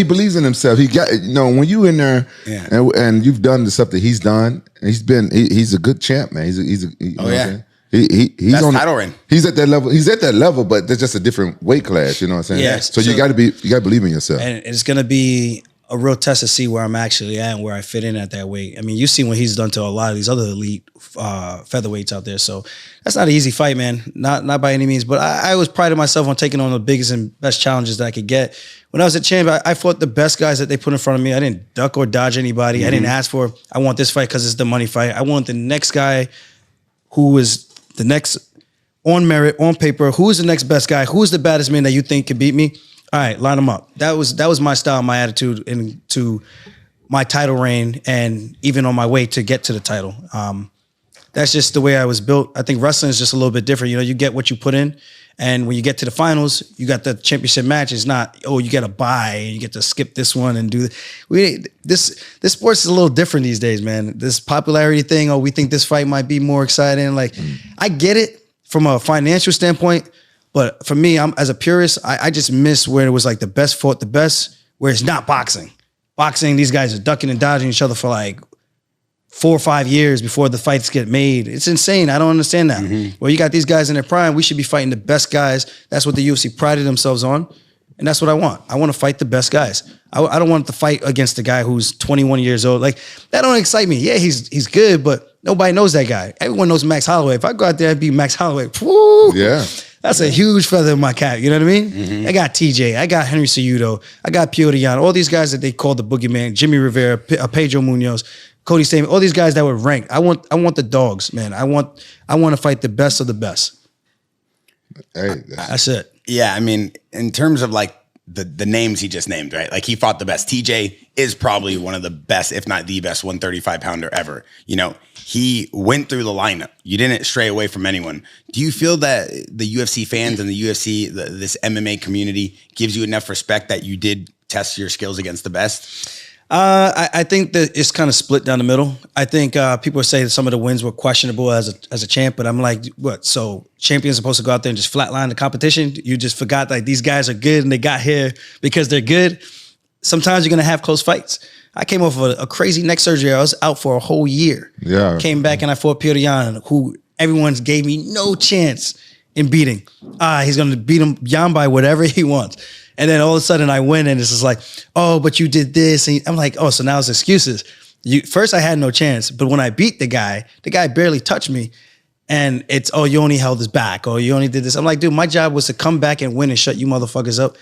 He believes in himself. He got, when you in there and you've done the stuff that he's done, he's a good champ, man. He's he's That's on title reign. He's at that level. He's at that level, but there's just a different weight class. You know what I'm saying? Yeah. So you got to believe in yourself. And it's gonna be a real test to see where I'm actually at and where I fit in at that weight. I mean, you see what he's done to a lot of these other elite featherweights out there. So that's not an easy fight, man. Not by any means. But I always prided myself on taking on the biggest and best challenges that I could get. When I was a champ, I fought the best guys that they put in front of me. I didn't duck or dodge anybody. I didn't ask for, I want this fight because it's the money fight. I want the next guy who is the next on merit, on paper. Who is the next best guy? Who is the baddest man that you think could beat me? All right, line them up. That was my style, my attitude into my title reign, and even on my way to get to the title. That's just the way I was built. I think wrestling is just a little bit different. You get what you put in, and when you get to the finals, you got the championship match. It's not, you get a bye and you get to skip this one and do this. This sport's a little different these days, man. This popularity thing. We think this fight might be more exciting. Like, I get it from a financial standpoint. But for me, as a purist, I just miss where it was like the best fought the best, where it's not boxing. Boxing, these guys are ducking and dodging each other for like 4 or 5 years before the fights get made. It's insane. I don't understand that. Well, you got these guys in their prime. We should be fighting the best guys. That's what the UFC prided themselves on. And that's what I want. I want to fight the best guys. I don't want to fight against the guy who's 21 years old. Like, that don't excite me. Yeah, he's good, but nobody knows that guy. Everyone knows Max Holloway. If I go out there and beat Max Holloway, whoo, Yeah. that's a huge feather in my cap. You know what I mean? I got TJ. I got Henry Cejudo. I got Piotr Jan. All these guys that they call the boogeyman. Jimmy Rivera, Pedro Munoz, Cody Stamen. All these guys that were ranked. I want the dogs, man. I want to fight the best of the best. Hey, That's it. Yeah, I mean, in terms of like the names he just named, right? Like, he fought the best. TJ is probably one of the best, if not the best 135 pounder ever. He went through the lineup. You didn't stray away from anyone. Do you feel that the UFC fans and the UFC, this MMA community, gives you enough respect that you did test your skills against the best? I think that it's kind of split down the middle. I think people say that some of the wins were questionable as a champ, but I'm like, what? So champions are supposed to go out there and just flatline the competition? You just forgot like these guys are good and they got here because they're good. Sometimes you're gonna have close fights. I came off of a crazy neck surgery. I was out for a whole year. Yeah. Came back and I fought Piotr Jan, who everyone's gave me no chance in beating. He's gonna beat him Jan by whatever he wants. And then all of a sudden I win and it's just like, but you did this. And I'm like, so now it's excuses. First I had no chance, but when I beat the guy barely touched me. And it's, you only held his back, or you only did this. I'm like, dude, my job was to come back and win and shut you motherfuckers up.